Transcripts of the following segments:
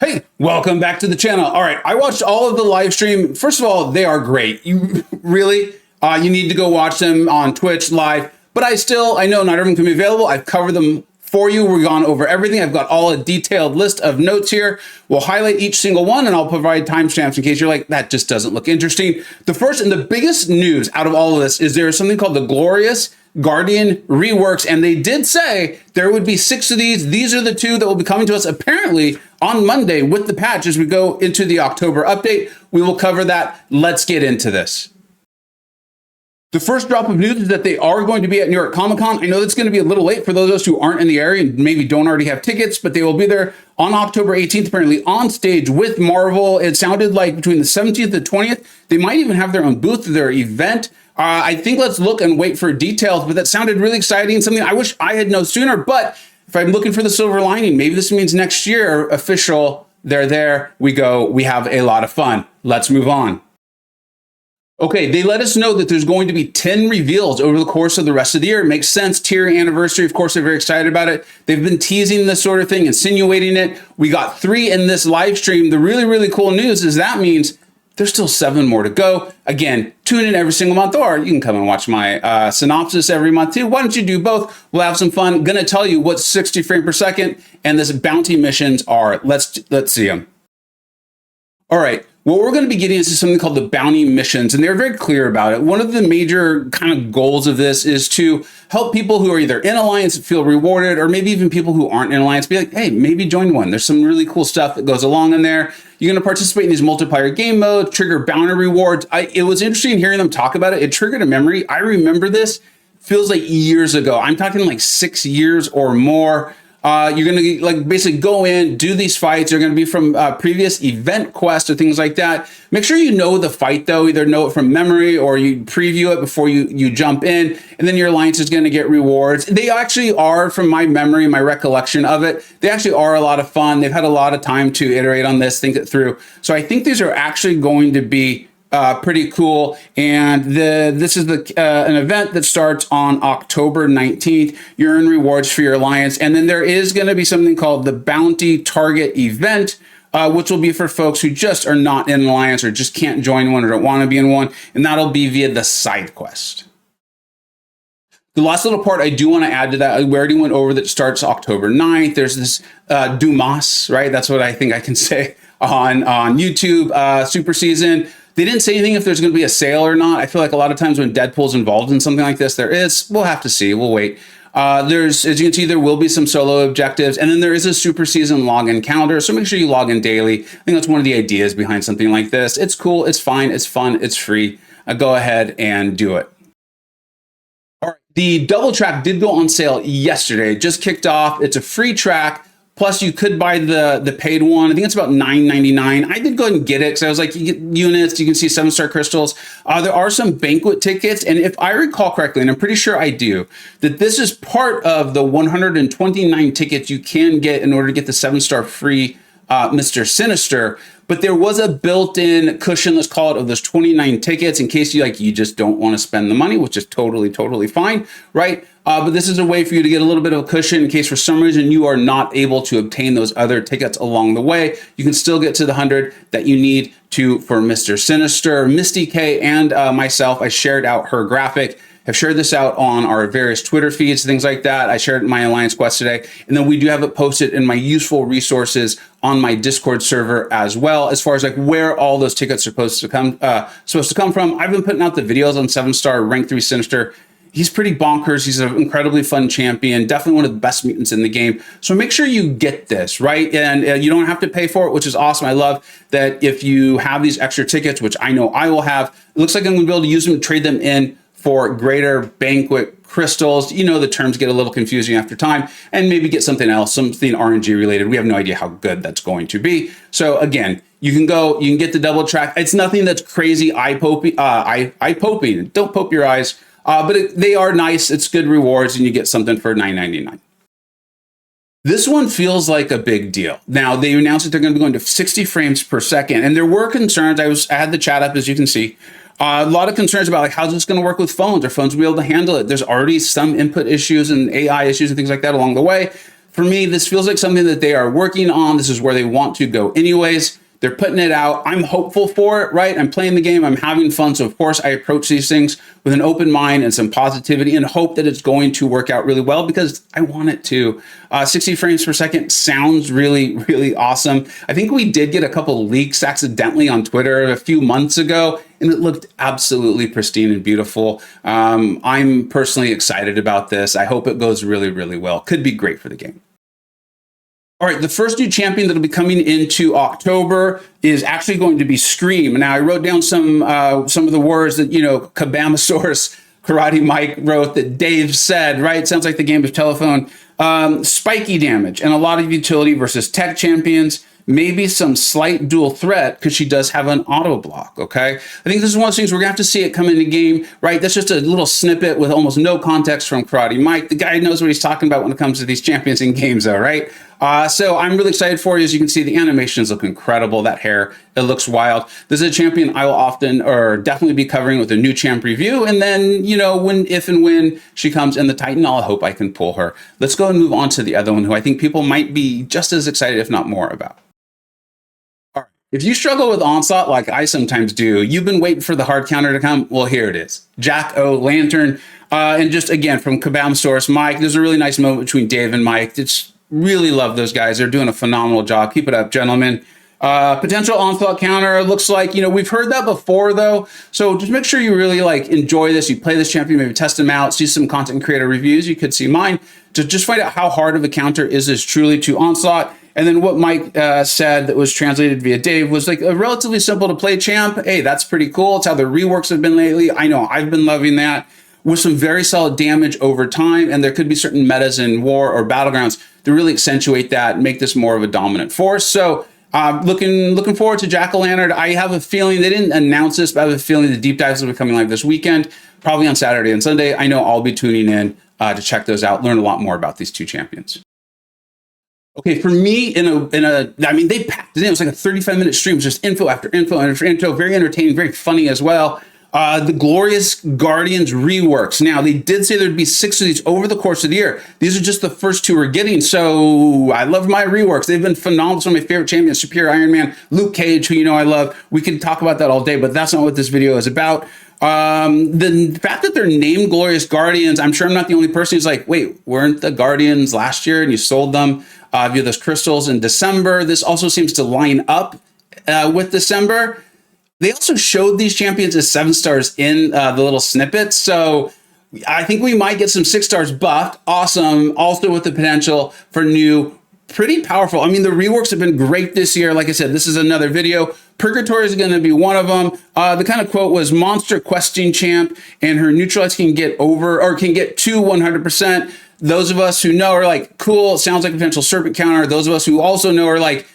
Hey, welcome back to the channel. All right, I watched all of the live stream. First of all, they are great. You really, you need to go watch them on Twitch live. But I know not everyone can be available. I've covered them for you. We've gone over everything. I've got all a detailed list of notes here. We'll highlight each single one and I'll provide timestamps in case you're like, that just doesn't look interesting. The first and the biggest news out of all of this is there is something called the Glorious Guardian Reworks, and they did say there would be 6 of these. These are the 2 that will be coming to us apparently on Monday with the patch as we go into the October update. We will cover that. Let's get into this. The first drop of news is that they are going to be at New York Comic Con. I know that's going to be a little late for those of us who aren't in the area and maybe don't already have tickets, but they will be there on October 18th, apparently on stage with Marvel. It sounded like between the 17th and the 20th, they might even have their own booth or their event. I think let's look and wait for details, but that sounded really exciting. Something I wish I had known sooner, but if I'm looking for the silver lining, maybe this means next year, official, they're there, we go, we have a lot of fun. Let's move on. Okay, they let us know that there's going to be 10 reveals over the course of the rest of the year. It makes sense. Tier anniversary, of course, they're very excited about it. They've been teasing this sort of thing, insinuating it. We got 3 in this live stream. The really, really cool news is that means there's still 7 more to go. Again, tune in every single month, or you can come and watch my synopsis every month too. Why don't you do both? We'll have some fun. Gonna tell you what 60 frames per second and this bounty missions are. Let's see them. All right, what we're going to be getting is something called the bounty missions, and they're very clear about it. One of the major kind of goals of this is to help people who are either in Alliance feel rewarded, or maybe even people who aren't in Alliance be like, hey, maybe join one. There's some really cool stuff that goes along in there. You're going to participate in these multiplayer game modes, trigger bounty rewards. It was interesting hearing them talk about it. It triggered a memory. I remember this. Feels like years ago. I'm talking like 6 years or more. You're going to like basically go in, do these fights. They're going to be from previous event quests or things like that. Make sure you know the fight though, either know it from memory or you preview it before you jump in, and then your Alliance is going to get rewards. They actually are, from my memory, my recollection of it, they actually are a lot of fun. They've had a lot of time to iterate on this, think it through. So I think these are actually going to be pretty cool. And this is an event that starts on October 19th. You earn rewards for your Alliance. And then there is going to be something called the Bounty Target event, which will be for folks who just are not in an Alliance or just can't join one or don't want to be in one. And that'll be via the side quest. The last little part I do want to add to that, we already went over that starts October 9th. There's this D.U.M.B.A.S.S, right? That's what I think I can say on YouTube, Super Season. They didn't say anything if there's going to be a sale or not. I feel like a lot of times when Deadpool's involved in something like this, there is. We'll have to see. We'll wait. As you can see, there will be some solo objectives, and then there is a Super Season login calendar, so make sure you log in daily. I think that's one of the ideas behind something like this. It's cool, it's fine, it's fun, it's free. Go ahead and do it. All right, the double track did go on sale yesterday. It just kicked off. It's a free track. Plus, you could buy the paid one. I think it's about $9.99. I did go ahead and get it because I was like, you get units, you can see 7-star crystals. There are some banquet tickets. And if I recall correctly, and I'm pretty sure I do, that this is part of the 129 tickets you can get in order to get the 7-star free Mr. Sinister. But there was a built-in cushion, let's call it, of those 29 tickets in case you just don't want to spend the money, which is totally fine, right? But this is a way for you to get a little bit of a cushion in case for some reason you are not able to obtain those other tickets along the way. You can still get to the 100 that you need to for Mr. Sinister. Misty K and myself, I shared out her graphic. Have shared this out on our various Twitter feeds, things like that. I shared it in my Alliance Quest today. And then we do have it posted in my useful resources on my Discord server as well, as far as like where all those tickets are supposed to come from. I've been putting out the videos on 7-star rank 3 Sinister. He's pretty bonkers. He's an incredibly fun champion, definitely one of the best mutants in the game. So make sure you get this, right? And you don't have to pay for it, which is awesome. I love that if you have these extra tickets, which I know I will have, it looks like I'm gonna be able to use them to trade them in for greater banquet crystals. You know, the terms get a little confusing after time, and maybe get something else, something RNG related. We have no idea how good that's going to be. So again, you can get the double track. It's nothing that's crazy eye-popping. Don't pope your eyes, but they are nice. It's good rewards, and you get something for $9.99. This one feels like a big deal. Now, they announced that they're going to be going to 60 frames per second, and there were concerns. I had the chat up, as you can see. A lot of concerns about like how's this going to work with phones? Are phones will be able to handle it? There's already some input issues and AI issues and things like that along the way. For me, this feels like something that they are working on. This is where they want to go anyways. They're putting it out. I'm hopeful for it, right? I'm playing the game. I'm having fun. So, of course, I approach these things with an open mind and some positivity and hope that it's going to work out really well because I want it to. 60 frames per second sounds really, really awesome. I think we did get a couple leaks accidentally on Twitter a few months ago, and it looked absolutely pristine and beautiful. I'm personally excited about this. I hope it goes really, really well. Could be great for the game. All right, the first new champion that'll be coming into October is actually going to be Scream. Now, I wrote down some of the words that, Kabam.source Karate Mike wrote that Dave said, right? Sounds like the game of telephone. Spiky damage and a lot of utility versus tech champions. Maybe some slight dual threat because she does have an auto block, okay? I think this is one of those things we're going to have to see it come in the game, right? That's just a little snippet with almost no context from Karate Mike. The guy knows what he's talking about when it comes to these champions in games, though, right? So I'm really excited for you. As you can see, the animations look incredible. That hair, it looks wild. This is a champion I will often or definitely be covering with a new champ review. And then, if and when she comes in the Titan, I'll hope I can pull her. Let's go and move on to the other one who I think people might be just as excited, if not more, about. If you struggle with Onslaught like I sometimes do, you've been waiting for the hard counter to come. Well, here it is. Jack-O-Lantern. And just, again, from Kabam source, Mike, there's a really nice moment between Dave and Mike. It's really love those guys. They're doing a phenomenal job. Keep it up, gentlemen. Potential Onslaught counter. Looks like, we've heard that before, though. So just make sure you really, enjoy this. You play this champion, maybe test them out, see some content creator reviews. You could see mine to just find out how hard of a counter is this truly to Onslaught. And then what Mike said that was translated via Dave was like a relatively simple to play champ. Hey, that's pretty cool. It's how the reworks have been lately. I know I've been loving that, with some very solid damage over time. And there could be certain metas in war or battlegrounds to really accentuate that and make this more of a dominant force. So looking forward to Jack-O-Lantern. I have a feeling they didn't announce this, but I have a feeling the deep dives will be coming live this weekend, probably on Saturday and Sunday. I know I'll be tuning in to check those out, learn a lot more about these two champions. Okay, for me, they packed it in. It was like a 35-minute stream, it was just info after info after info, very entertaining, very funny as well. The Glorious Guardians reworks. Now, they did say there'd be 6 of these over the course of the year. These are just the first 2 we're getting. So I love my reworks. They've been phenomenal. Some of my favorite champions, Superior Iron Man, Luke Cage, who I love. We could talk about that all day, but that's not what this video is about. The fact that they're named Glorious Guardians, I'm sure I'm not the only person who's like, wait, weren't the Guardians last year and you sold them via those crystals in December? This also seems to line up with December. They also showed these champions as 7 stars in the little snippets. So I think we might get some 6 stars buffed. Awesome. Also with the potential for new, pretty powerful. I mean, the reworks have been great this year. Like I said, this is another video. Purgatory is going to be one of them. The kind of quote was monster questing champ and her neutralize can get to 100%. Those of us who know are like, cool, sounds like a potential serpent counter. Those of us who also know are like,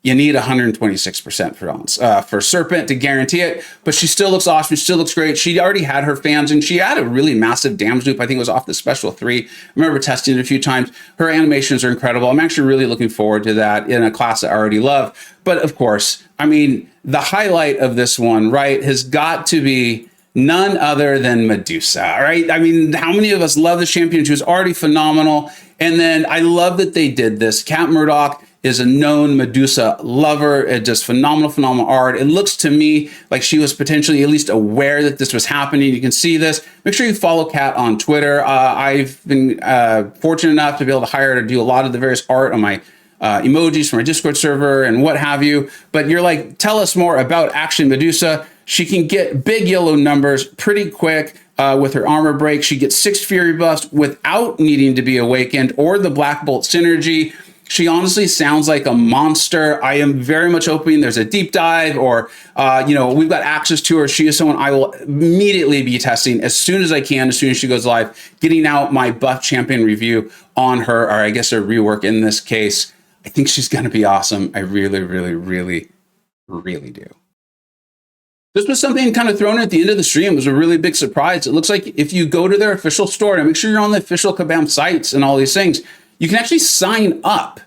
you need 126% for Serpent to guarantee it, but she still looks awesome. She still looks great. She already had her fans, and she had a really massive damage loop. I think it was off the Special 3. I remember testing it a few times. Her animations are incredible. I'm actually really looking forward to that in a class I already love. But of course, I mean, the highlight of this one, right, has got to be none other than Medusa, right? I mean, how many of us love the champion? She was already phenomenal. And then I love that they did this. Kat Murdoch is a known Medusa lover. It just phenomenal art. It looks to me like she was potentially at least aware that this was happening. You can see this. Make sure you follow Kat on Twitter. I've been fortunate enough to be able to hire her to do a lot of the various art on my emojis for my Discord server and what have you. But you're like, tell us more about actually Medusa. She can get big yellow numbers pretty quick. With her armor break, she gets 6 Fury buffs without needing to be awakened or the Black Bolt synergy. She honestly sounds like a monster. I am very much hoping there's a deep dive or, we've got access to her. She is someone I will immediately be testing as soon as I can, as soon as she goes live, getting out my buff champion review on her, or I guess a rework in this case. I think she's going to be awesome. I really, really, really, really do. This was something kind of thrown at the end of the stream. It was a really big surprise. It looks like if you go to their official store, and make sure you're on the official Kabam sites and all these things, you can actually sign up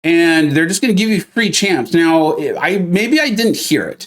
and they're just going to give you free champs. Now, maybe I didn't hear it,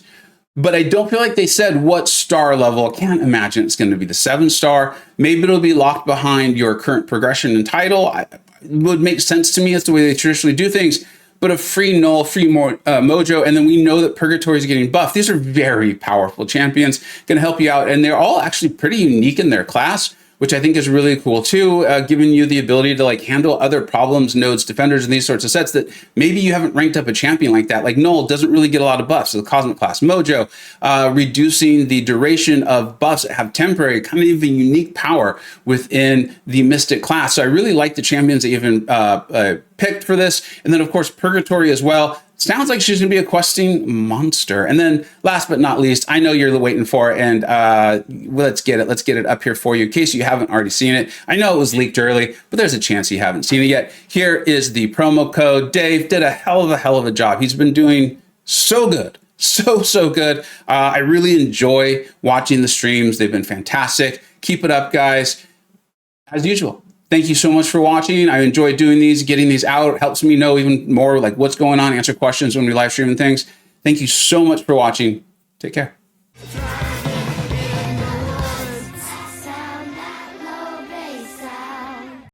but I don't feel like they said what star level. I can't imagine it's going to be the 7 star. Maybe it'll be locked behind your current progression and title. would make sense to me. That's the way they traditionally do things. But a free Null, free Mojo, and then we know that Purgatory is getting buffed. These are very powerful champions, going to help you out, and they're all actually pretty unique in their class, which I think is really cool too, giving you the ability to like handle other problems, nodes, defenders, and these sorts of sets that maybe you haven't ranked up a champion like that. Like Null doesn't really get a lot of buffs, so the Cosmic class. Mojo, reducing the duration of buffs that have temporary, kind of a unique power within the Mystic class. So I really like the champions that you even picked for this. And then of course, Purgatory as well. Sounds like she's going to be a questing monster. And then last but not least, I know you're waiting for it, and let's get it up here for you in case you haven't already seen it. I know it was leaked early, but there's a chance you haven't seen it yet. Here is the promo code. Dave did a hell of a job. He's been doing so good. So good. I really enjoy watching the streams. They've been fantastic. Keep it up, guys. As usual. Thank you so much for watching. I enjoy doing these, getting these out. It helps me know even more like what's going on, answer questions when we live stream and things. Thank you so much for watching. Take care.